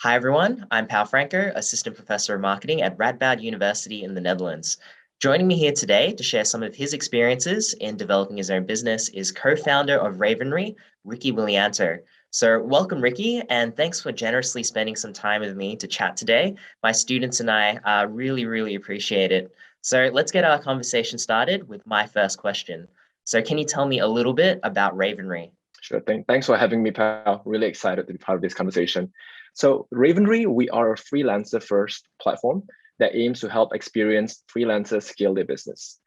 Hi, everyone. I'm Pau Franco, Assistant Professor of Marketing at Radboud University in the Netherlands. Joining me here today to share some of his experiences in developing his own business is co-founder of Ravenry, Ricky Willianto. So welcome, Ricky, and thanks for generously spending some time with me to chat today. My students and I really appreciate it. So let's get our conversation started with my first question. So can you tell me a little bit about Ravenry? Sure thing. Thanks for having me, pal. Really excited to be part of this conversation. So Ravenry, we are a freelancer first platform that aims to help experienced freelancers scale their business.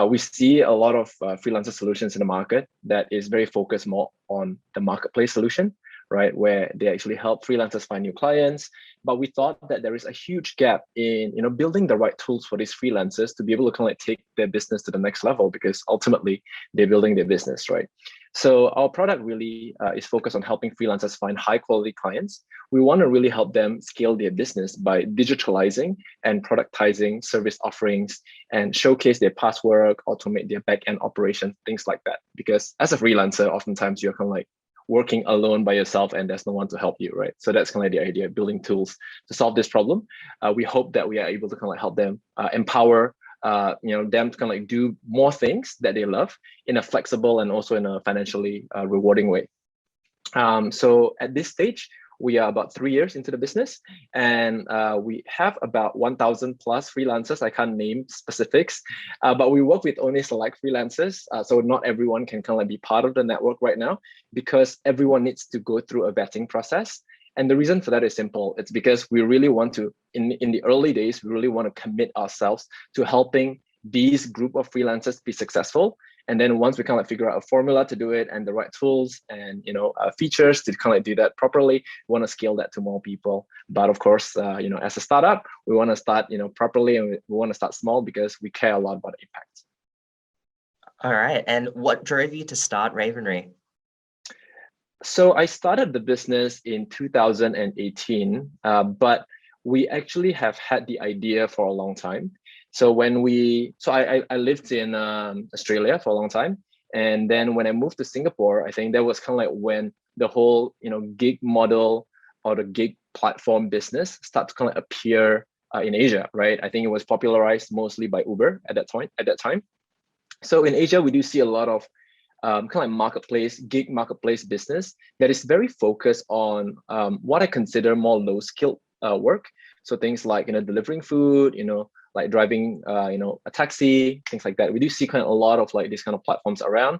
We see a lot of freelancer solutions in the market that is very focused more on the marketplace solution, right? Where they actually help freelancers find new clients. But we thought that there is a huge gap in building the right tools for these freelancers to be able to kind of take their business to the next level, because ultimately they're building their business, right? So our product really is focused on helping freelancers find high quality clients. We want to really help them scale their business by digitalizing and productizing service offerings and showcase their past work, automate their back-end operations, things like that. Because as a freelancer, oftentimes you're kind of like working alone by yourself and there's no one to help you, right? So that's kind of the idea, building tools to solve this problem. We hope that we are able to kind of help them empower them to kind of like do more things that they love in a flexible and also in a financially rewarding way. So at this stage, we are about 3 years into the business, and we have about 1,000 plus freelancers. I can't name specifics, but we work with only select freelancers. So not everyone can kind of like be part of the network right now, because everyone needs to go through a vetting process. And the reason for that is simple. It's because we really want to, in the early days, we really want to commit ourselves to helping these group of freelancers be successful. And then once we kind of figure out a formula to do it and the right tools and features to kind of do that properly, we want to scale that to more people. But of course, as a startup, we want to start properly, and we want to start small because we care a lot about the impact. All right. And what drove you to start Ravenry? So I started the business in 2018, but we actually have had the idea for a long time. So I lived in Australia for a long time. And then when I moved to Singapore, I think that was kind of like when the whole, gig model or the gig platform business started to kind of appear in Asia, right? I think it was popularized mostly by Uber at that time. So in Asia, we do see a lot of kind of like gig marketplace business that is very focused on what I consider more low skill work. So things like, delivering food, like driving, a taxi, things like that. We do see kind of a lot of like these kind of platforms around,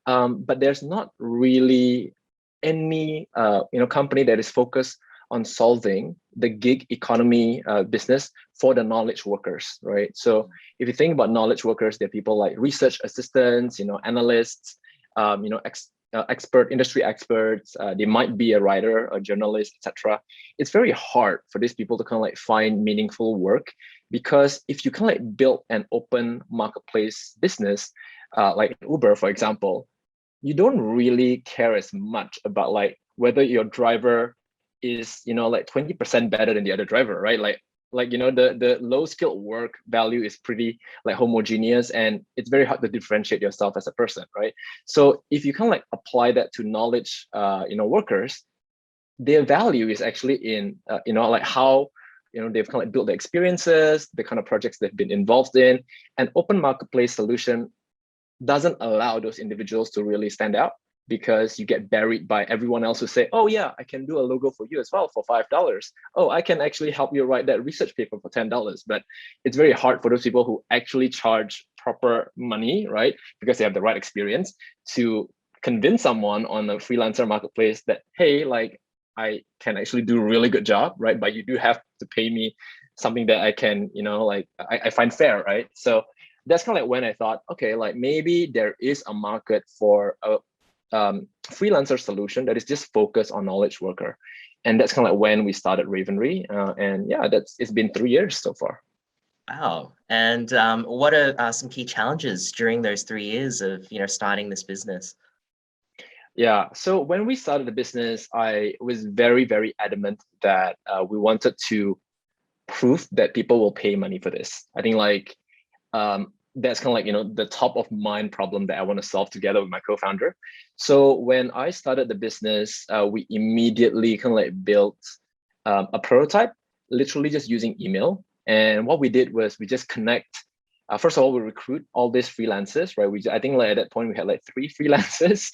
but there's not really any, company that is focused on solving the gig economy business for the knowledge workers, right? So if you think about knowledge workers, they're people like research assistants, analysts, industry experts. They might be a writer, a journalist, etc. It's very hard for these people to kind of like find meaningful work, because if you kind of like build an open marketplace business, like Uber, for example, you don't really care as much about like whether your driver is like 20% better than the other driver, right? The low skilled work value is pretty like homogeneous, and it's very hard to differentiate yourself as a person, right? So if you kind of like apply that to knowledge workers, their value is actually in like how they've kind of like built the experiences, the kind of projects they've been involved in. An open marketplace solution doesn't allow those individuals to really stand out, because you get buried by everyone else who say, oh yeah, I can do a logo for you as well for $5. Oh, I can actually help you write that research paper for $10. But it's very hard for those people who actually charge proper money, right? Because they have the right experience, to convince someone on a freelancer marketplace that, hey, like I can actually do a really good job, right? But you do have to pay me something that I can, I find fair, right? So that's kind of like when I thought, okay, like maybe there is a market for a freelancer solution that is just focused on knowledge worker. And that's kind of like when we started Ravenry. And yeah, it's been 3 years so far. Wow. And what are some key challenges during those 3 years of starting this business? Yeah, so when we started the business, I was very adamant that we wanted to prove that people will pay money for this. I think like that's kind of like the top of mind problem that I want to solve together with my co-founder. So when I started the business, we immediately kind of like built a prototype, literally just using email. And what we did was we just connect. First of all, we recruit all these freelancers, right? I think like at that point we had like 3 freelancers,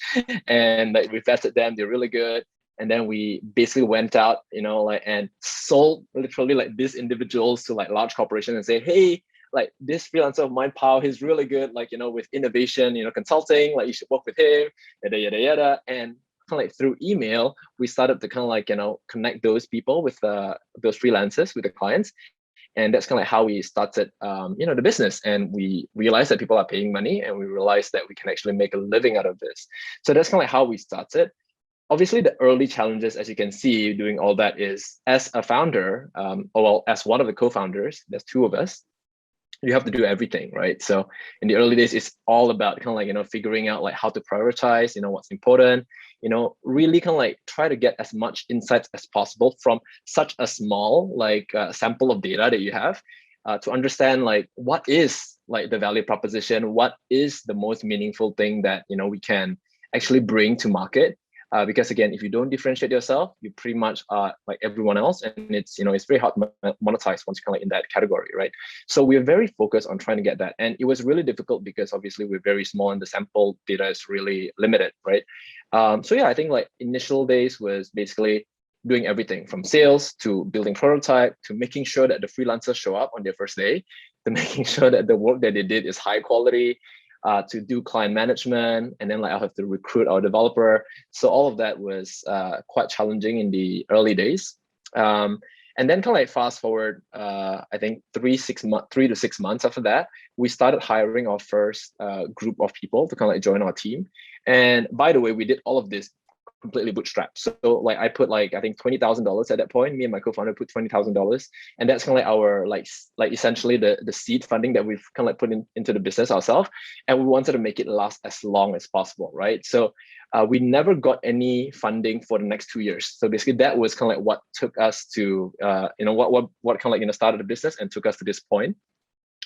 and like we vetted them. They're really good. And then we basically went out, like and sold literally like these individuals to like large corporations and say, hey, like this freelancer of mine, Pao, he's really good, like, with innovation, consulting, like you should work with him, yada, yada, yada. And kind of like through email, we started to kind of like, connect those people with those freelancers with the clients. And that's kind of like how we started, the business. And we realized that people are paying money, and we realized that we can actually make a living out of this. So that's kind of like how we started. Obviously, the early challenges, as you can see, doing all that is as a founder, or well, as one of the co-founders, there's 2 of us, you have to do everything, right? So in the early days, it's all about kind of like, figuring out like how to prioritize, what's important, really kind of like try to get as much insights as possible from such a small like sample of data that you have, to understand like what is like the value proposition, what is the most meaningful thing that, we can actually bring to market. Because again, if you don't differentiate yourself, you pretty much are like everyone else, and it's it's very hard to monetize once you're kind of in that category, right? So we're very focused on trying to get that, and it was really difficult because obviously we're very small and the sample data is really limited, right? So yeah, I think like initial days was basically doing everything from sales to building prototype to making sure that the freelancers show up on their first day, to making sure that the work that they did is high quality, to do client management, and then like I'll have to recruit our developer. So all of that was quite challenging in the early days. And then kind of like fast forward, I think 3 to 6 months after that, we started hiring our first group of people to kind of like join our team. And by the way, we did all of this completely bootstrapped. So like I put like I think $20,000 at that point. Me and my co-founder put $20,000, and that's kind of like our like essentially the seed funding that we've kind of like put into the business ourselves. And we wanted to make it last as long as possible, right? So we never got any funding for the next 2 years. So basically, that was kind of like what took us to what kind of like started the business and took us to this point.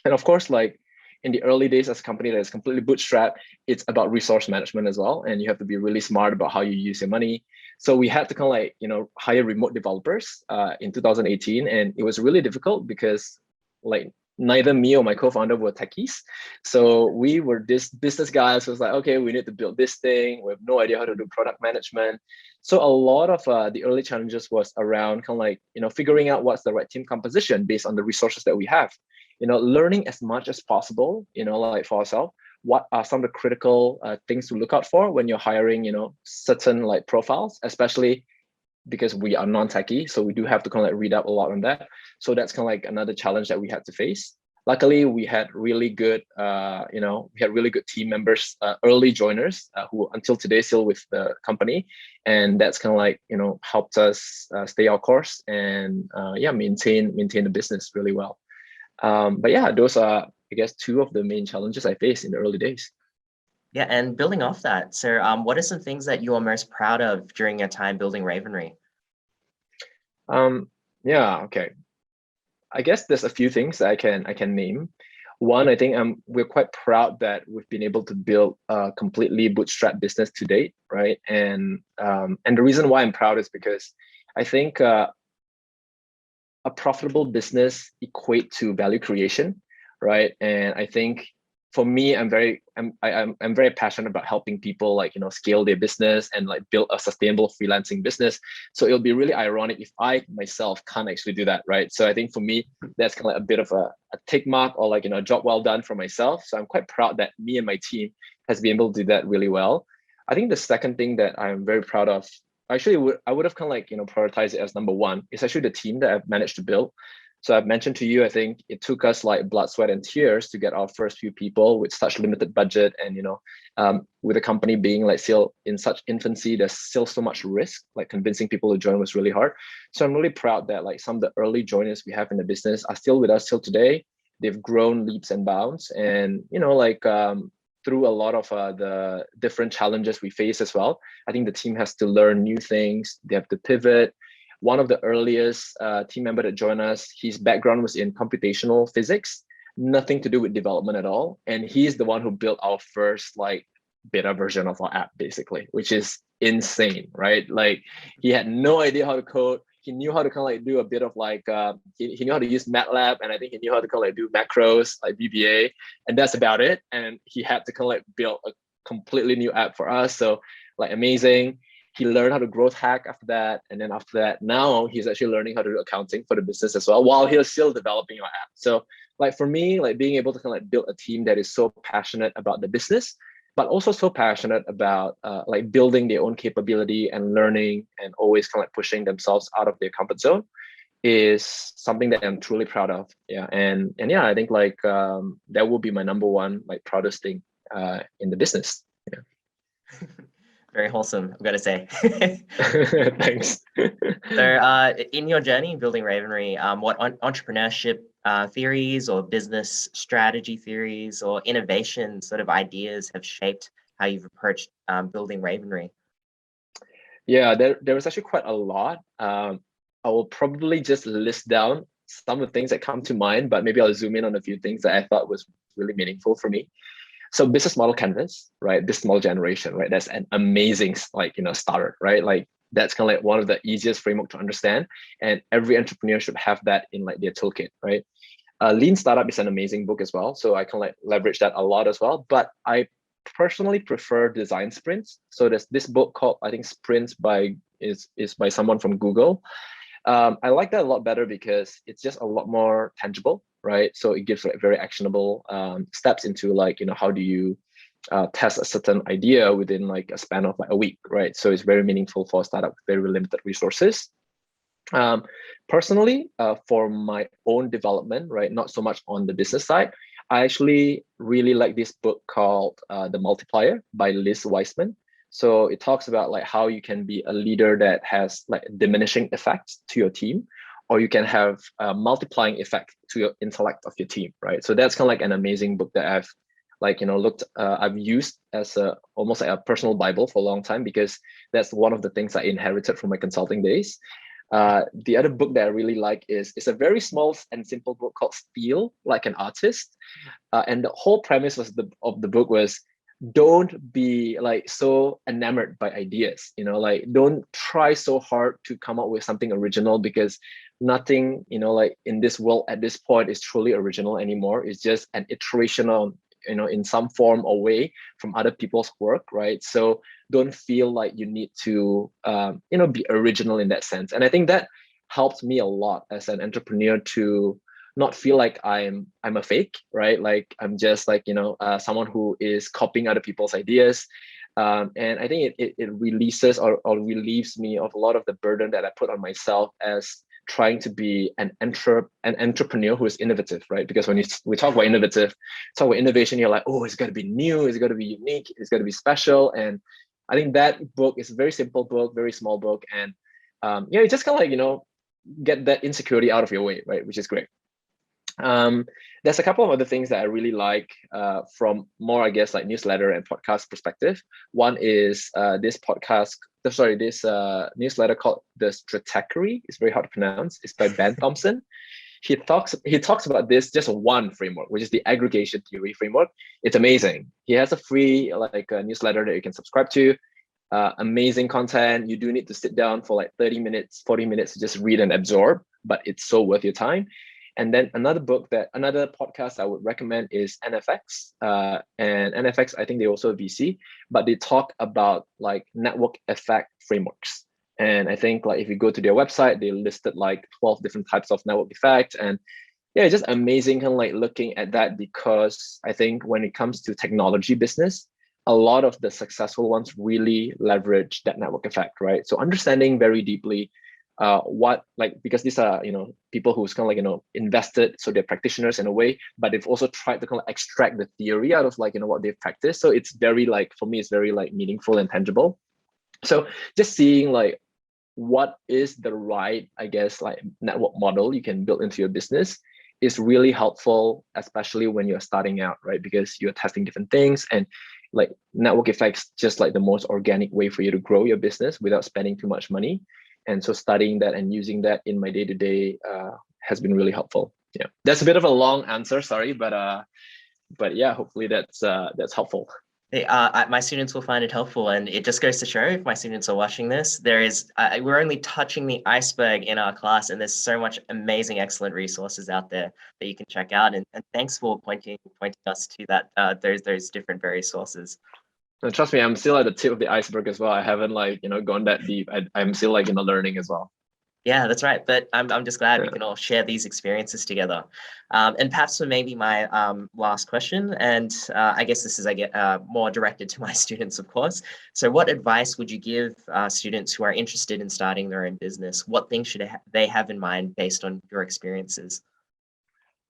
And of course, like in the early days as a company that is completely bootstrapped, it's about resource management as well. And you have to be really smart about how you use your money. So we had to kind of like, hire remote developers in 2018. And it was really difficult because like neither me or my co-founder were techies. So we were this business guys who was like, okay, we need to build this thing. We have no idea how to do product management. So a lot of the early challenges was around kind of like, figuring out what's the right team composition based on the resources that we have. Learning as much as possible, like for ourselves, what are some of the critical things to look out for when you're hiring, certain like profiles, especially because we are non-techie. So we do have to kind of like read up a lot on that. So that's kind of like another challenge that we had to face. Luckily, we had really good, team members, early joiners who until today still with the company. And that's kind of like, helped us stay our course and maintain the business really well. But yeah, those are, I guess, 2 of the main challenges I faced in the early days. Yeah, and building off that, so what are some things that you are most proud of during your time building Ravenry? Okay. I guess there's a few things that I can name. One, I think we're quite proud that we've been able to build a completely bootstrap business to date, right? And the reason why I'm proud is because I think a profitable business equate to value creation, right? And I think for me, I'm very passionate about helping people like scale their business and like build a sustainable freelancing business. So it'll be really ironic if I myself can't actually do that, right? So I think for me, that's kind of like a bit of a tick mark or like a job well done for myself. So I'm quite proud that me and my team has been able to do that really well. I think the second thing that I'm very proud of, actually, I would have kind of like prioritized it as number 1. It's actually the team that I've managed to build. So I've mentioned to you, I think it took us like blood, sweat, and tears to get our first few people with such limited budget, and with the company being like still in such infancy, there's still so much risk. Like convincing people to join was really hard. So I'm really proud that like some of the early joiners we have in the business are still with us till today. They've grown leaps and bounds, and through a lot of the different challenges we face as well, I think the team has to learn new things. They have to pivot. One of the earliest team member that joined us, his background was in computational physics, nothing to do with development at all. And he's the one who built our first like beta version of our app, basically, which is insane, right? Like he had no idea how to code. he knew how to kind of like do a bit of like he knew how to use MATLAB, and I think he knew how to kind of like do macros like VBA, and that's about it. And he had to kind of like build a completely new app for us. So like amazing. He learned how to growth hack after that, and then after that, now he's actually learning how to do accounting for the business as well, while he's still developing our app. So like for me, like being able to kind of like build a team that is so passionate about the business, but also so passionate about like building their own capability and learning and always kind of like pushing themselves out of their comfort zone is something that I'm truly proud of. Yeah, and yeah, I think like that will be my number one like proudest thing in the business. Yeah. Very wholesome, I've got to say. Thanks. So in your journey building Ravenry, what entrepreneurship theories or business strategy theories or innovation sort of ideas have shaped how you've approached building Ravenry? Yeah, there was actually quite a lot. I will probably just list down some of the things that come to mind, but maybe I'll zoom in on a few things that I thought was really meaningful for me. So business model canvas, right? Business model generation, right? That's an amazing like, starter, right? Like that's kind of like one of the easiest framework to understand. And every entrepreneur should have that in like their toolkit, right? Lean Startup is an amazing book as well. So I can like leverage that a lot as well. But I personally prefer design sprints. So there's this book called, I think Sprints is by someone from Google. I like that a lot better because it's just a lot more tangible, right? So it gives like very actionable steps into like, how do you test a certain idea within like a span of like a week, right? So it's very meaningful for a startup with very limited resources. Personally, for my own development, right, not so much on the business side, I actually really like this book called The Multiplier by Liz Wiseman. So it talks about like how you can be a leader that has like diminishing effects to your team, or you can have a multiplying effect to your intellect of your team, right? So that's kind of like an amazing book that I've like, I've used as almost like a personal Bible for a long time, because that's one of the things I inherited from my consulting days. The other book that I really like is a very small and simple book called Feel Like an Artist. And the whole premise of the book was, don't be like so enamored by ideas, like don't try so hard to come up with something original, because nothing, like in this world at this point is truly original anymore. It's just an iteration on, in some form or way from other people's work, right? So don't feel like you need to, be original in that sense. And I think that helped me a lot as an entrepreneur to not feel like I'm a fake, right? Like I'm just like, someone who is copying other people's ideas. And I think it releases or relieves me of a lot of the burden that I put on myself as trying to be an entrepreneur who is innovative, right? Because when we talk about innovation, you're like, oh, it's got to be new, it's got to be unique, it's got to be special. And I think that book is a very simple book, very small book. And you just kind of like, get that insecurity out of your way, right? Which is great. There's a couple of other things that I really like from more, I guess, like newsletter and podcast perspective. One is this newsletter called The Stratechery. It's very hard to pronounce. It's by Ben Thompson. He talks about this just one framework, which is the aggregation theory framework. It's amazing. He has a free like a newsletter that you can subscribe to. Amazing content. You do need to sit down for like 30 minutes, 40 minutes to just read and absorb, but it's so worth your time. And then another podcast I would recommend is NFX. And NFX, I think they also VC, but they talk about like network effect frameworks. And I think like if you go to their website, they listed like 12 different types of network effect. And yeah, it's just amazing kind of like looking at that, because I think when it comes to technology business, a lot of the successful ones really leverage that network effect, right? So understanding very deeply because these are people who's kind of like invested, so they're practitioners in a way, but they've also tried to kind of extract the theory out of like what they've practiced. So it's very like, for me, it's very like meaningful and tangible. So just seeing like what is the right, I guess, like network model you can build into your business is really helpful, especially when you're starting out, right? Because you're testing different things, and like network effects just like the most organic way for you to grow your business without spending too much money. And so studying that and using that in my day-to-day has been really helpful. Yeah, that's a bit of a long answer, sorry, but yeah, hopefully that's helpful. My students will find it helpful, and it just goes to show, if my students are watching this, we're only touching the iceberg in our class, and there's so much amazing, excellent resources out there that you can check out. And thanks for pointing us to that those different various sources. And trust me, I'm still at the tip of the iceberg as well. I haven't gone that deep. I'm still learning as well. Yeah, that's right. But I'm just glad we Yeah. can all share these experiences together. And perhaps for maybe my last question, and I guess this is more directed to my students, of course. So, what advice would you give students who are interested in starting their own business? What things should they have in mind based on your experiences?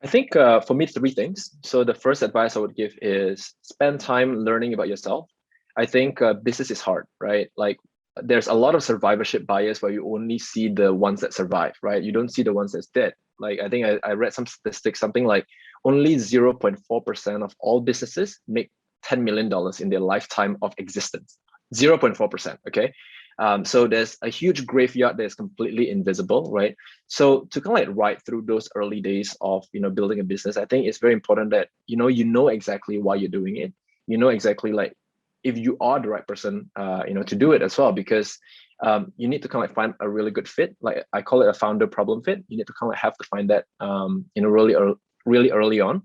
I think for me, three things. So the first advice I would give is spend time learning about yourself. I think business is hard, right? Like there's a lot of survivorship bias where you only see the ones that survive, right? You don't see the ones that's dead. Like I think I read some statistics, something like only 0.4% of all businesses make $10 million in their lifetime of existence. 0.4%, okay? So there's a huge graveyard that is completely invisible, right? So to kind of like ride through those early days of building a business, I think it's very important that you know exactly why you're doing it. You know exactly like if you are the right person, to do it as well, because you need to kind of like find a really good fit. Like I call it a founder problem fit. You need to kind of like have to find that, really early on,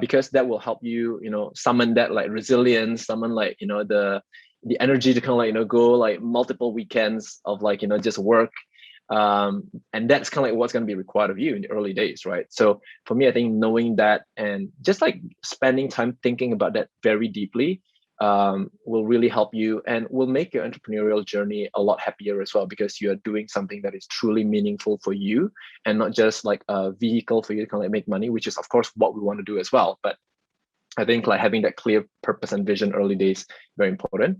because that will help you, summon that like resilience, summon like the energy to kind of like go like multiple weekends of like just work, and that's kind of like what's going to be required of you in the early days, right? So for me, I think knowing that and just like spending time thinking about that very deeply will really help you and will make your entrepreneurial journey a lot happier as well, because you are doing something that is truly meaningful for you and not just like a vehicle for you to kind of like make money, which is of course what we want to do as well. But I think like having that clear purpose and vision early days, very important.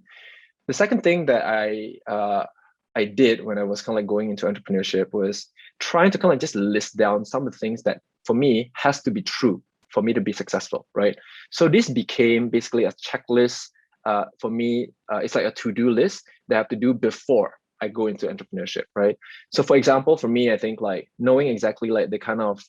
The second thing that I did when I was kind of like going into entrepreneurship was trying to kind of just list down some of the things that for me has to be true for me to be successful, right? So this became basically a checklist for me. It's like a to-do list that I have to do before I go into entrepreneurship, right? So for example, for me, I think like knowing exactly like the kind of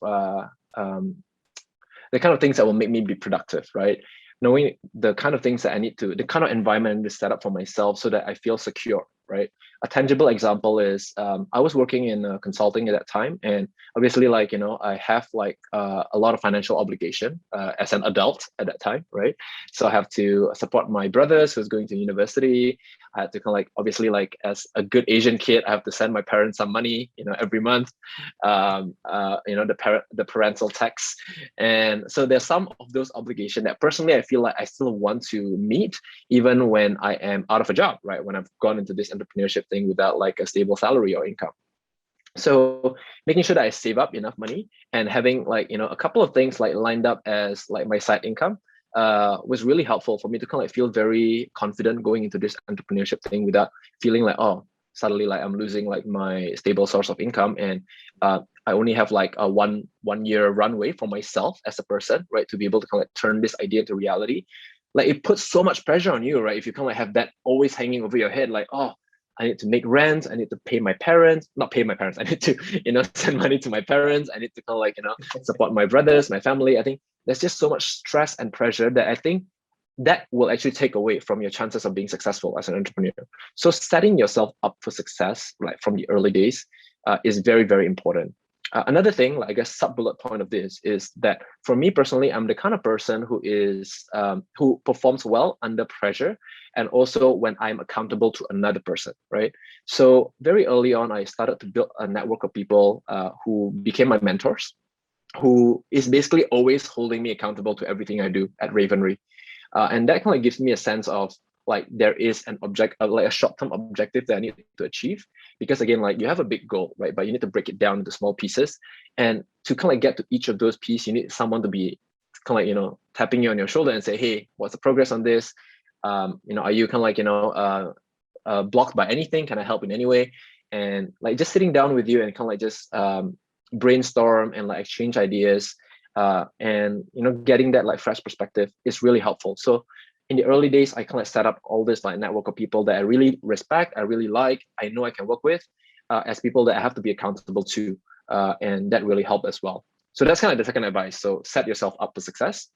things that will make me be productive, right? Knowing the kind of things that I need to, the kind of environment I need to set up for myself so that I feel secure, right? A tangible example is I was working in consulting at that time, and obviously, like I have like a lot of financial obligation as an adult at that time, right? So I have to support my brothers who's going to university. I had to kind of like obviously like as a good Asian kid, I have to send my parents some money, every month. The parental tax, and so there's some of those obligations that personally I feel like I still want to meet even when I am out of a job, right? When I've gone into this entrepreneurship thing without like a stable salary or income. So making sure that I save up enough money and having like a couple of things like lined up as like my side income was really helpful for me to kind of like feel very confident going into this entrepreneurship thing without feeling like, oh, suddenly like I'm losing like my stable source of income, and I only have like a one year runway for myself as a person, right, to be able to kind of like turn this idea into reality. Like it puts so much pressure on you, right? If you kind of like have that always hanging over your head, like, oh, I need to make rent, I need to pay my parents, not pay my parents, I need to, send money to my parents, I need to kind of like, support my brothers, my family. I think there's just so much stress and pressure that I think that will actually take away from your chances of being successful as an entrepreneur. So setting yourself up for success, like from the early days, is very, very important. Another thing, like I guess sub bullet point of this is that for me personally, I'm the kind of person who performs well under pressure, and also when I'm accountable to another person, right? So very early on, I started to build a network of people who became my mentors, who is basically always holding me accountable to everything I do at Ravenry. And that kind of gives me a sense of like there is an object, like a short-term objective that I need to achieve. Because again, like you have a big goal, right? But you need to break it down into small pieces. And to kind of like get to each of those pieces, you need someone to be kind of like, tapping you on your shoulder and say, hey, what's the progress on this? Are you kind of like, blocked by anything? Can I help in any way? And like just sitting down with you and kind of like just brainstorm and like exchange ideas, and getting that like fresh perspective is really helpful. So in the early days, I kind of set up all this like network of people that I really respect, I really like, I know I can work with, as people that I have to be accountable to, and that really helped as well. So that's kind of the second advice. So set yourself up for success.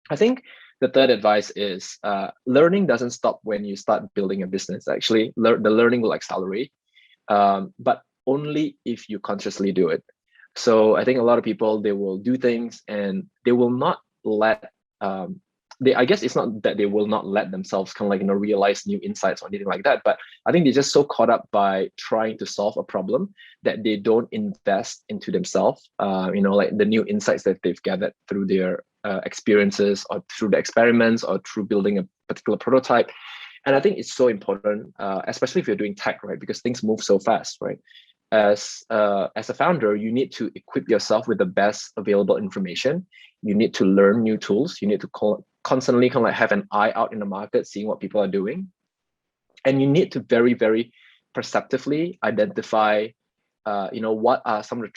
I think The third advice is learning doesn't stop when you start building a business. Actually, the learning will accelerate, but only if you consciously do it. So I think a lot of people, they will do things and they will not let I guess it's not that they will not let themselves kind of like, realize new insights or anything like that, but I think they're just so caught up by trying to solve a problem that they don't invest into themselves, like the new insights that they've gathered through their experiences or through the experiments or through building a particular prototype. And I think it's so important, especially if you're doing tech, right? Because things move so fast, right? As a founder, you need to equip yourself with the best available information. You need to learn new tools. You need to constantly kind of like have an eye out in the market, seeing what people are doing. And you need to very, very perceptively identify, what are some of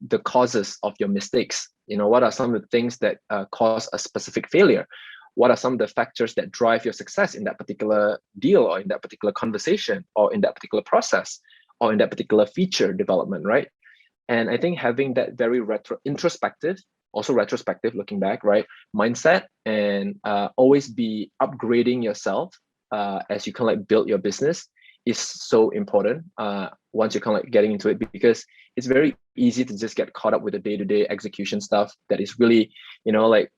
the causes of your mistakes? What are some of the things that cause a specific failure? What are some of the factors that drive your success in that particular deal or in that particular conversation or in that particular process or in that particular feature development, right? And I think having that very introspective, also retrospective, looking back, right, mindset, and always be upgrading yourself as you kind of like build your business is so important once you're kind of like getting into it, because it's very easy to just get caught up with the day-to-day execution stuff that is really, like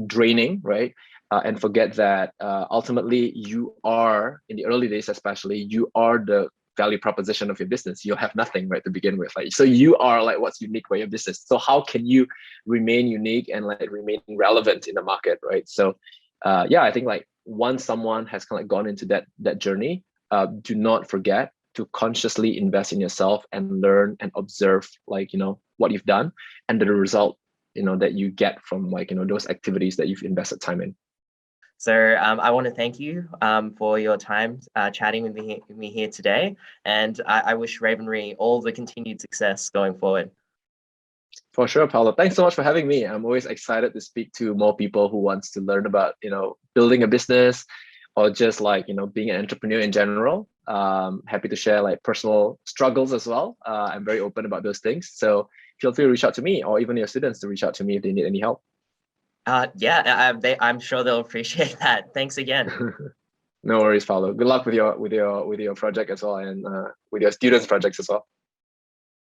draining, right? And forget that ultimately you are, in the early days especially, you are the value proposition of your business. You'll have nothing, right, to begin with. Like, so you are like what's unique for your business. So how can you remain unique and like remain relevant in the market, right? So I think like once someone has kind of like gone into that journey, do not forget to consciously invest in yourself and learn and observe, like, what you've done and the result, that you get from like, those activities that you've invested time in. So I want to thank you for your time chatting with me here today. And I wish Ravenry all the continued success going forward. For sure, Paulo. Thanks so much for having me. I'm always excited to speak to more people who wants to learn about, building a business or just like, being an entrepreneur in general. Happy to share like personal struggles as well. I'm very open about those things. So feel free to reach out to me or even your students to reach out to me if they need any help. I'm sure they'll appreciate that. Thanks again. No worries, Paulo. Good luck with your project as well, and with your students' projects as well.